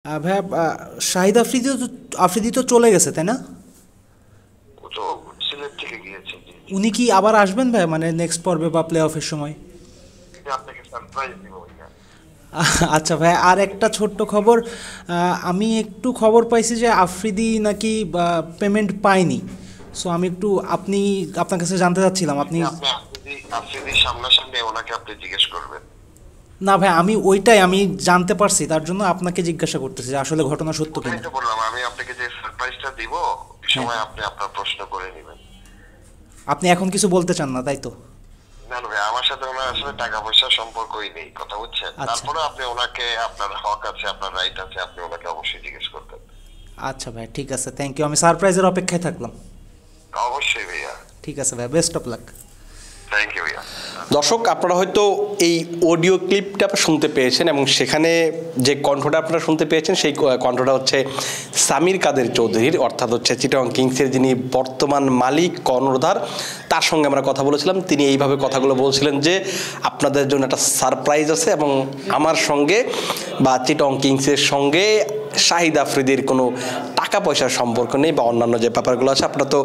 ভাইয়া শাহিদ আফ্রিদি তো চলে গেছে, তাই না? ও তো সিলেট থেকে গিয়েছে। জি জি। উনি কি আবার আসবেন ভাই, মানে নেক্সট পর্বে বা প্লে অফের সময়? এটা আপনাকে সারপ্রাইজ দিব ভাইয়া। আচ্ছা ভাই, আর একটা ছোট্ট খবর। আমি একটু খবর পাইছি যে আফ্রিদি নাকি পেমেন্ট পায়নি। সো আমি একটু আপনার কাছে জানতে চাচ্ছিলাম আপনি। এটা আপনি আফ্রিদির সামনাসামনি ওনাকে আপনি জিজ্ঞেস করবেন। না ভাই, আমি জানতে পারছি, তার জন্য আপনাকে জিজ্ঞাসা করতেছি যে আসলে ঘটনা সত্য ওটাই কিনা। তো বললাম, আমি আপনাকে যে সারপ্রাইজটা দিব এই হ্যাঁ, সময় আপনি আপনার প্রশ্ন করে নেবেন। আপনি এখন কিছু বলতে চান না, তাই তো? না না ভাই, আমার সাথে ওনার আসলে টাকা পয়সার সম্পর্কই নেই, কথা বুঝছেন। আচ্ছা। তারপরে আপনি ওনাকে, আপনার হক আছে, আপনার রাইট আছে, আপনি ওনাকে অবশ্যই জিজ্ঞেস করতেন। আচ্ছা ভাই, ঠিক আছে, থ্যাংক ইউ, আমি সারপ্রাইজের অপেক্ষায় থাকলাম। অবশ্যই ভাইয়া। ঠিক আছে ভাই, best of luck. Thank you ভাইয়া। দর্শক, আপনারা হয়তো এই অডিও ক্লিপটা শুনতে পেয়েছেন এবং সেখানে যে কণ্ঠটা আপনারা শুনতে পেয়েছেন সেই কণ্ঠটা হচ্ছে সামির কাদের চৌধুরীর, অর্থাৎ হচ্ছে চিটাগং কিংসের যিনি বর্তমান মালিক কর্ণধার, তার সঙ্গে আমরা কথা বলেছিলাম। তিনি এইভাবে কথাগুলো বলছিলেন যে আপনাদের জন্য একটা সারপ্রাইজ আছে এবং আমার সঙ্গে বা চিটাগং কিংসের সঙ্গে শাহিদ আফ্রিদির কোনো টাকা পয়সার সম্পর্ক নেই বা অন্যান্য যে ব্যাপারগুলো আছে। আপনারা তো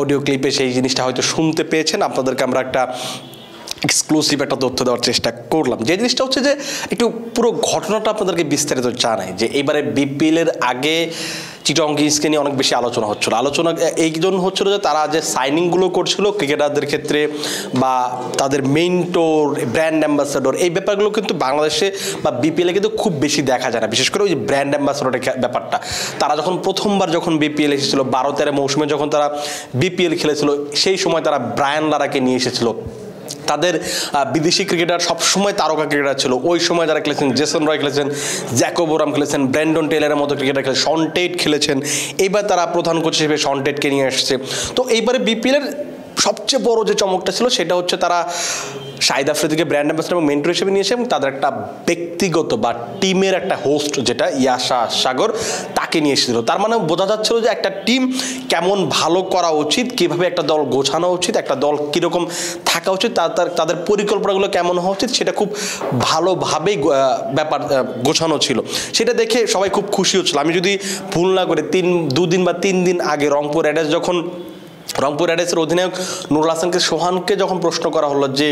অডিও ক্লিপে সেই জিনিসটা হয়তো শুনতে পেয়েছেন। আপনাদেরকে আমরা একটা এক্সক্লুসিভ একটা তথ্য দেওয়ার চেষ্টা করলাম। যে জিনিসটা হচ্ছে যে একটু পুরো ঘটনাটা আপনাদেরকে বিস্তারিত জানাই যে এবারে বিপিএলের আগে চিটাগং কিংসকে নিয়ে অনেক বেশি আলোচনা হচ্ছিল। আলোচনা এই জন্য হচ্ছিল যে তারা যে সাইনিংগুলো করছিল ক্রিকেটারদের ক্ষেত্রে বা তাদের মেন্টর, ব্র্যান্ড অ্যাম্বাসাডর, এই ব্যাপারগুলো কিন্তু বাংলাদেশে বা বিপিএলে কিন্তু খুব বেশি দেখা যায় না। বিশেষ করে ওই যে ব্র্যান্ড অ্যাম্বাসাডরের ব্যাপারটা, তারা যখন প্রথমবার যখন বিপিএল এসেছিল 12-13 মৌসুমে যখন তারা বিপিএল খেলেছিল, সেই সময় তারা ব্রায়ান লারাকে নিয়ে এসেছিল। তাদের বিদেশি ক্রিকেটার সবসময় তারকা ক্রিকেটার ছিল। ওই সময় যারা খেলেছেন, জেসন রয় খেলেছেন, জ্যাকব ওরাম খেলেছেন, ব্র্যান্ডন টেইলারের মতো ক্রিকেটার খেলেছেন, শন টেট খেলেছেন। এইবার তারা প্রধান কোচ হিসেবে শন টেটকে নিয়ে আসছে। তো এইবারে বিপিএলের সবচেয়ে বড় যে চমকটা ছিল সেটা হচ্ছে তারা শাহিদ আফ্রিদিকে ব্র্যান্ড অ্যাম্বাসেডর এবং মেন্টর হিসেবে নিয়েছে এবং তাদের একটা ব্যক্তিগত বা টিমের একটা হোস্ট যেটা ইয়াশা সাগর, তাকে নিয়ে এসেছিল। তার মানে বোঝা যাচ্ছিল যে একটা টিম কেমন ভালো করা উচিত, কীভাবে একটা দল গোছানো উচিত, একটা দল কীরকম থাকা উচিত, তাদের পরিকল্পনাগুলো কেমন হওয়া উচিত, সেটা খুব ভালোভাবেই ব্যাপার গোছানো ছিল। সেটা দেখে সবাই খুব খুশি হচ্ছিল। আমি যদি ভুল না করে 2 দিন বা 3 দিন আগে রংপুর রাইডার্সের অধিনায়ক নুরুল হাসানকে, সোহানকে যখন প্রশ্ন করা হলো যে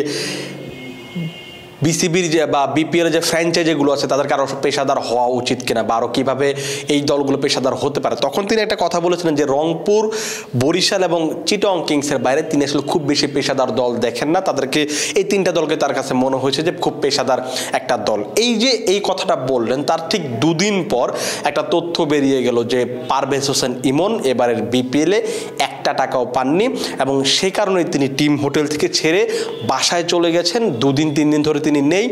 বিসিবির যে বা বিপিএল যে ফ্র্যাঞ্চাইজিগুলো আছে তাদেরকে আরও পেশাদার হওয়া উচিত কিনা বা আরও কীভাবে এই দলগুলো পেশাদার হতে পারে, তখন তিনি একটা কথা বলেছিলেন যে রংপুর, বরিশাল এবং চিটাগং কিংসের বাইরে তিনি আসলে খুব বেশি পেশাদার দল দেখেন না। তাদেরকে এই 3টা দলকে তার কাছে মনে হয়েছে যে খুব পেশাদার একটা দল। এই যে এই কথাটা বললেন তার ঠিক 2 দিন পর একটা তথ্য বেরিয়ে গেল যে পারভেজ হোসেন ইমন এবারের বিপিএলে 1 টাকাও পাননি এবং সে কারণে তিনি টিম হোটেল থেকে ছেড়ে বাসায় চলে গেছেন। 2-3 দিন ধরে তিনি নেই,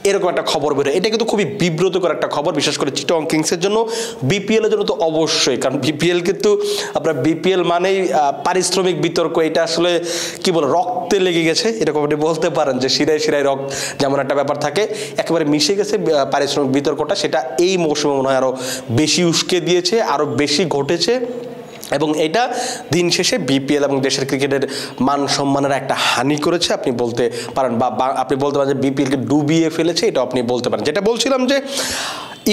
এরকম একটা খবর বেরোয়। এটা কিন্তু খুবই বিব্রতকর একটা খবর, বিশেষ করে চিটাগং কিংসের জন্য। বিপিএলের জন্য তো অবশ্যই, কারণ বিপিএল কিন্তু আপনার বিপিএল মানেই পারিশ্রমিক বিতর্ক। এটা আসলে কি বলে, রক্তে লেগে গেছে, এরকম আপনি বলতে পারেন যে শিরায় শিরায় রক্ত যেমন একটা ব্যাপার থাকে, একেবারে মিশে গেছে পারিশ্রমিক বিতর্কটা। সেটা এই মৌসুমে মনে হয় আরও বেশি উস্কে দিয়েছে, আরও বেশি ঘটেছে এবং এটা দিন শেষে বিপিএল এবং দেশের ক্রিকেটের মান সম্মানের একটা হানি করেছে আপনি বলতে পারেন, বা আপনি বলতে পারেন যে বিপিএলকে ডুবিয়ে ফেলেছে, এটা আপনি বলতে পারেন। যেটা বলছিলাম যে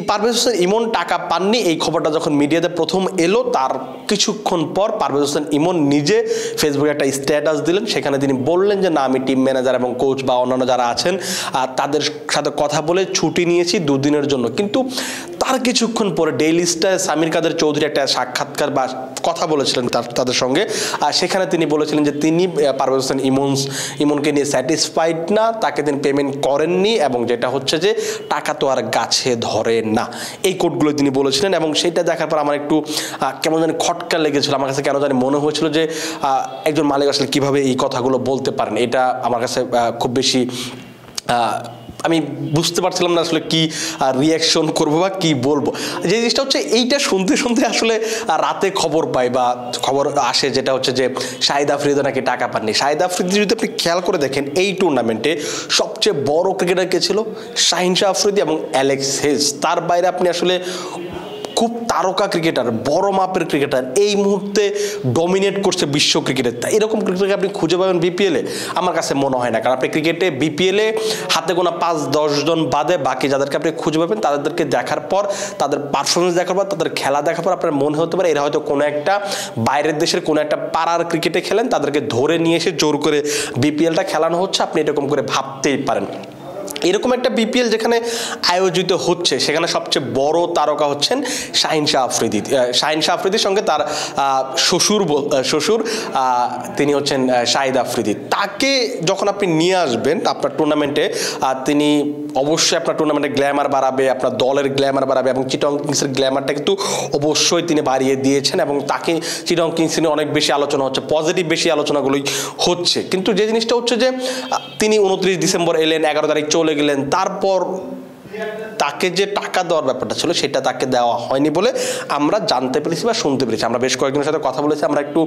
পারভেজ হোসেন ইমন টাকা পাননি, এই খবরটা যখন মিডিয়াতে প্রথম এলো তার কিছুক্ষণ পর পারভেজ হোসেন ইমন নিজে ফেসবুকে একটা স্ট্যাটাস দিলেন। সেখানে তিনি বললেন যে না, আমি টিম ম্যানেজার এবং কোচ বা অন্যান্য যারা আছেন তাদের সাথে কথা বলে ছুটি নিয়েছি 2 দিনের জন্য। কিন্তু তার কিছুক্ষণ পরে ডেইলি স্টারে সামির কাদের চৌধুরী একটা সাক্ষাৎকার বা কথা বলেছিলেন তাদের সঙ্গে, আর সেখানে তিনি বলেছিলেন যে তিনি পারভেজ হোসেন ইমনকে নিয়ে স্যাটিসফাইড না, তাকে তিনি পেমেন্ট করেননি এবং যেটা হচ্ছে যে টাকা তো আর গাছে ধরে না, এই কোডগুলো তিনি বলেছিলেন। এবং সেটা দেখার পর আমার একটু কেমন জানি খটকা লেগেছিল। আমার কাছে কেন জানি মনে হয়েছিল যে একজন মালিক আসলে কীভাবে এই কথাগুলো বলতে পারেন, এটা আমার কাছে খুব বেশি আমি বুঝতে পারছিলাম না আসলে কি রিয়াকশন করবো বা কি বলবো। যে জিনিসটা হচ্ছে এইটা শুনতে শুনতে আসলে রাতে খবর পাই বা খবর আসে, যেটা হচ্ছে যে শাহিদ আফ্রিদি নাকি টাকা পাননি। শাহিদ আফ্রিদি যদি আপনি খেয়াল করে দেখেন এই টুর্নামেন্টে সবচেয়ে বড় ক্রিকেটার কে ছিল? শাহিন শাহ আফ্রিদি এবং অ্যালেক্স হেজ। তার বাইরে আপনি আসলে খুব তারকা ক্রিকেটার, বড় মাপের ক্রিকেটার, এই মুহূর্তে ডমিনেট করছে বিশ্ব ক্রিকেটে, এরকম ক্রিকেটারকে আপনি খুঁজে পাবেন বিপিএলে? আমার কাছে মনে হয় না। কারণ আপনি ক্রিকেটে বিপিএলে হাতে গোনা 5-10 জন বাদে বাকি যাদেরকে আপনি খুঁজে পাবেন, তাদেরকে দেখার পর, তাদের পারফরমেন্স দেখার পর, তাদের খেলা দেখার পর আপনার মনে হতে পারে এরা হয়তো কোনো একটা বাইরের দেশের কোনো একটা পাড়ার ক্রিকেটে খেলেন, তাদেরকে ধরে নিয়ে এসে জোর করে বিপিএলটা খেলানো হচ্ছে, আপনি এরকম করে ভাবতেই পারেন। এরকম একটা বিপিএল যেখানে আয়োজিত হচ্ছে, সেখানে সবচেয়ে বড় তারকা হচ্ছেন শাহিন শাহ আফ্রিদি। শাহিন শাহ আফ্রিদির সঙ্গে তার শ্বশুর তিনি হচ্ছেন শাহিদ আফ্রিদি। তাকে যখন আপনি নিয়ে আসবেন আপনার টুর্নামেন্টে, তিনি অবশ্যই আপনার টুর্নামেন্টে গ্ল্যামার বাড়াবে, আপনার দলের গ্ল্যামার বাড়াবে, এবং চিটং কিংসের গ্ল্যামারটা কিন্তু অবশ্যই তিনি বাড়িয়ে দিয়েছেন, এবং তাকে চিটং কিংস নিয়ে অনেক বেশি আলোচনা হচ্ছে, পজিটিভ বেশি আলোচনাগুলোই হচ্ছে। কিন্তু যে জিনিসটা হচ্ছে যে তিনি 29 ডিসেম্বর এলেন, 11 তারিখ চলে গেলেন, তারপর তাকে যে টাকা দেওয়ার ব্যাপারটা ছিল সেটা তাকে দেওয়া হয়নি বলে আমরা জানতে পেরেছি বা শুনতে পেরেছি। আমরা বেশ কয়েকজনের সাথে কথা বলেছি, আমরা একটু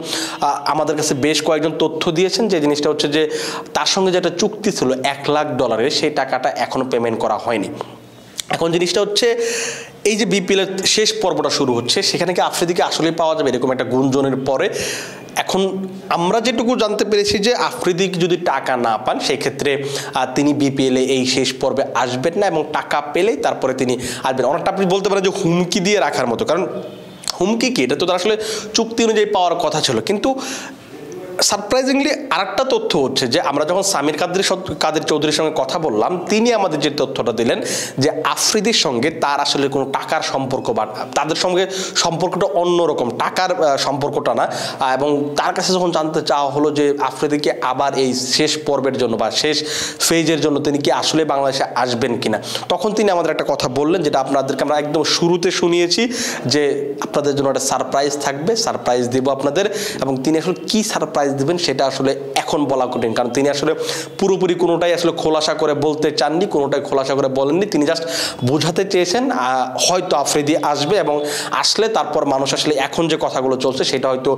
আমাদের কাছে বেশ কয়েকজন তথ্য দিয়েছেন যে জিনিসটা হচ্ছে যে তার সঙ্গে যেটা চুক্তি ছিল $1 লাখ, সেই টাকাটা এখনো পেমেন্ট করা হয়নি। এখন জিনিসটা হচ্ছে এই যে বিপিএলের শেষ পর্বটা শুরু হচ্ছে, সেখানে কি আফ্রিদিকে আসলেই পাওয়া যাবে এরকম একটা গুঞ্জনের পরে? এখন আমরা যেটুকু জানতে পেরেছি যে আফ্রিদি যদি টাকা না পান সেক্ষেত্রে তিনি বিপিএলে এই শেষ পর্বে আসবেন না, এবং টাকা পেলেই তারপরে তিনি আসবেন। অনেকটা আপনি বলতে পারেন যে হুমকি দিয়ে রাখার মতো। কারণ হুমকি কি, এটা তো তার আসলে চুক্তি অনুযায়ী পাওয়ার কথা ছিল। কিন্তু সারপ্রাইজিংলি আরেকটা তথ্য হচ্ছে যে আমরা যখন সামির কাদের চৌধুরীর সঙ্গে কথা বললাম, তিনি আমাদের যে তথ্যটা দিলেন যে আফ্রিদির সঙ্গে তার আসলে কোনো টাকার সম্পর্ক বা তাদের সঙ্গে সম্পর্কটা অন্যরকম, টাকার সম্পর্কটা না। এবং তার কাছে যখন জানতে চাওয়া হলো যে আফ্রিদিকে আবার এই শেষ পর্বের জন্য বা শেষ ফেজের জন্য তিনি কি আসলে বাংলাদেশে আসবেন কিনা, তখন তিনি আমাদের একটা কথা বললেন যেটা আপনাদেরকে আমরা একদম শুরুতে শুনিয়েছি, যে আপনাদের জন্য একটা সারপ্রাইজ থাকবে, সারপ্রাইজ দেব আপনাদের। এবং তিনি আসলে কি সারপ্রাইজ দিবেন সেটা আসলে এখন বলা কঠিন, কারণ তিনি আসলে পুরোপুরি কোনোটাই আসলে খোলাসা করে বলতে চাননি, কোনোটাই খোলাসা করে বলেননি। তিনি জাস্ট বোঝাতে চেয়েছেন হয়তো আফ্রিদি আসবে, এবং আসলে তারপর মানুষ আসলে এখন যে কথাগুলো চলছে সেটা হয়তো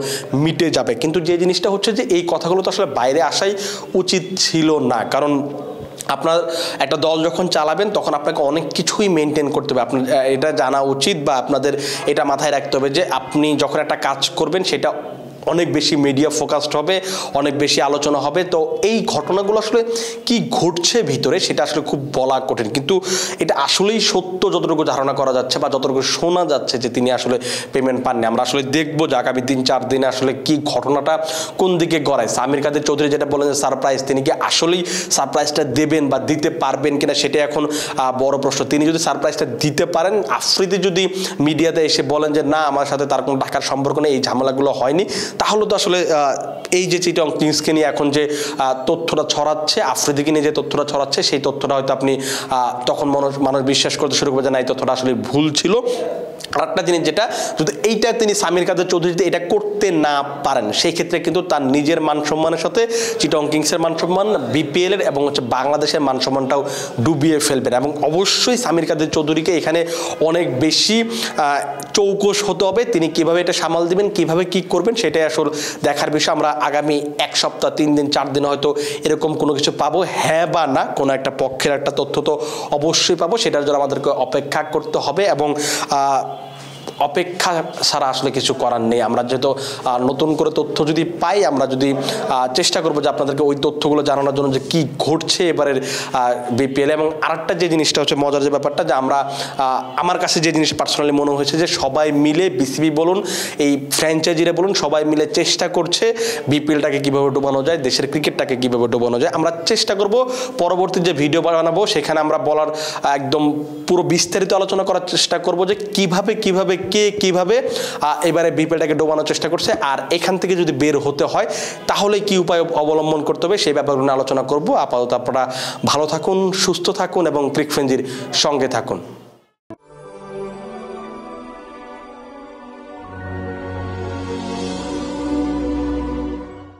মিটে যাবে। কিন্তু যে জিনিসটা হচ্ছে যে এই কথাগুলো তো আসলে বাইরে আসাই উচিত ছিল না। কারণ আপনার একটা দল যখন চালাবেন তখন আপনাকে অনেক কিছুই মেনটেন করতে হবে, আপনার এটা জানা উচিত বা আপনাদের এটা মাথায় রাখতে হবে যে আপনি যখন একটা কাজ করবেন সেটা অনেক বেশি মিডিয়া ফোকাসড হবে, অনেক বেশি আলোচনা হবে। তো এই ঘটনাগুলো আসলে কি ঘটছে ভিতরে সেটা আসলে খুব বলা কঠিন, কিন্তু এটা আসলেই সত্য যতটুকু ধারণা করা যাচ্ছে বা যতটুকু শোনা যাচ্ছে যে তিনি আসলে পেমেন্ট পাননি। আমরা আসলে দেখবো যে আগামী 3-4 দিনে আসলে কি ঘটনাটা কোন দিকে গড়ায়। সামির কাদের চৌধুরী যেটা বলেন যে সারপ্রাইজ, তিনি কি আসলেই সারপ্রাইজটা দেবেন বা দিতে পারবেন কিনা সেটা এখন বড় প্রশ্ন। তিনি যদি সারপ্রাইজটা দিতে পারেন, আফ্রিদি যদি মিডিয়াতে এসে বলেন যে না আমার সাথে তার কোনো টাকার সম্পর্ক নেই, এই ঝামেলাগুলো হয়নি, তাহলে তো আসলে এই যে চিটং কিংসকে নিয়ে এখন যে তথ্যটা ছড়াচ্ছে, আফ্রিদিকে নিয়ে যে তথ্যটা ছড়াচ্ছে, সেই তথ্যটা হয়তো আপনি তখন মানুষ বিশ্বাস করতে শুরু করবে যে না এই তথ্যটা আসলে ভুল ছিল। আরেকটা জিনিস যেটা, যদি এইটা তিনি সামির কাদের চৌধুরী যদি এটা করতে না পারেন সেই ক্ষেত্রে কিন্তু তার নিজের মান সম্মানের সাথে চিটং কিংসের মান সম্মান, বিপিএল এর এবং হচ্ছে বাংলাদেশের মান সম্মানটাও ডুবিয়ে ফেলবেন। এবং অবশ্যই সামির কাদের চৌধুরীকে এখানে অনেক বেশি চৌকস হতে হবে। তিনি কিভাবে এটা সামাল দিবেন, কিভাবে কি করবেন সেটাই আসলে দেখার বিষয়। আমরা আগামী 1 সপ্তাহ, 3 দিন, 4 দিন হয়তো এরকম কোনো কিছু পাবো, হ্যাঁ বা না কোনো একটা পক্ষের একটা তথ্য তো অবশ্যই পাবো। সেটার জন্য আমাদেরকে অপেক্ষা করতে হবে, এবং অপেক্ষা ছাড়া আসলে কিছু করার নেই। আমরা যেহেতু নতুন করে তথ্য যদি পাই, আমরা যদি চেষ্টা করবো যে আপনাদেরকে ওই তথ্যগুলো জানানোর জন্য যে কি ঘটছে এবারের বিপিএল। এবং আরেকটা যে জিনিসটা হচ্ছে মজার যে ব্যাপারটা, যে আমরা আমার কাছে যে জিনিস পার্সোনালি মনে হয়েছে যে সবাই মিলে, বিসিবি বলুন, এই ফ্র্যাঞ্চাইজিরা বলুন, সবাই মিলে চেষ্টা করছে বিপিএলটাকে কীভাবে ডোবানো যায়, দেশের ক্রিকেটটাকে কীভাবে ডোবানো যায়। আমরা চেষ্টা করব পরবর্তী যে ভিডিও বানাবো সেখানে আমরা বলার একদম পুরো বিস্তারিত আলোচনা করার চেষ্টা করব যে কিভাবে কে কিভাবে এবারে বিপিএলটাকে ডোবানোর চেষ্টা করছে, আর এখান থেকে যদি বের হতে হয় তাহলে কি উপায় অবলম্বন করতে হবে সেই ব্যাপারগুলো নিয়ে আলোচনা করব। আপাতত আপনারা ভালো থাকুন, সুস্থ থাকুন এবং ক্রিক ফ্রেঞ্জির সঙ্গে থাকুন।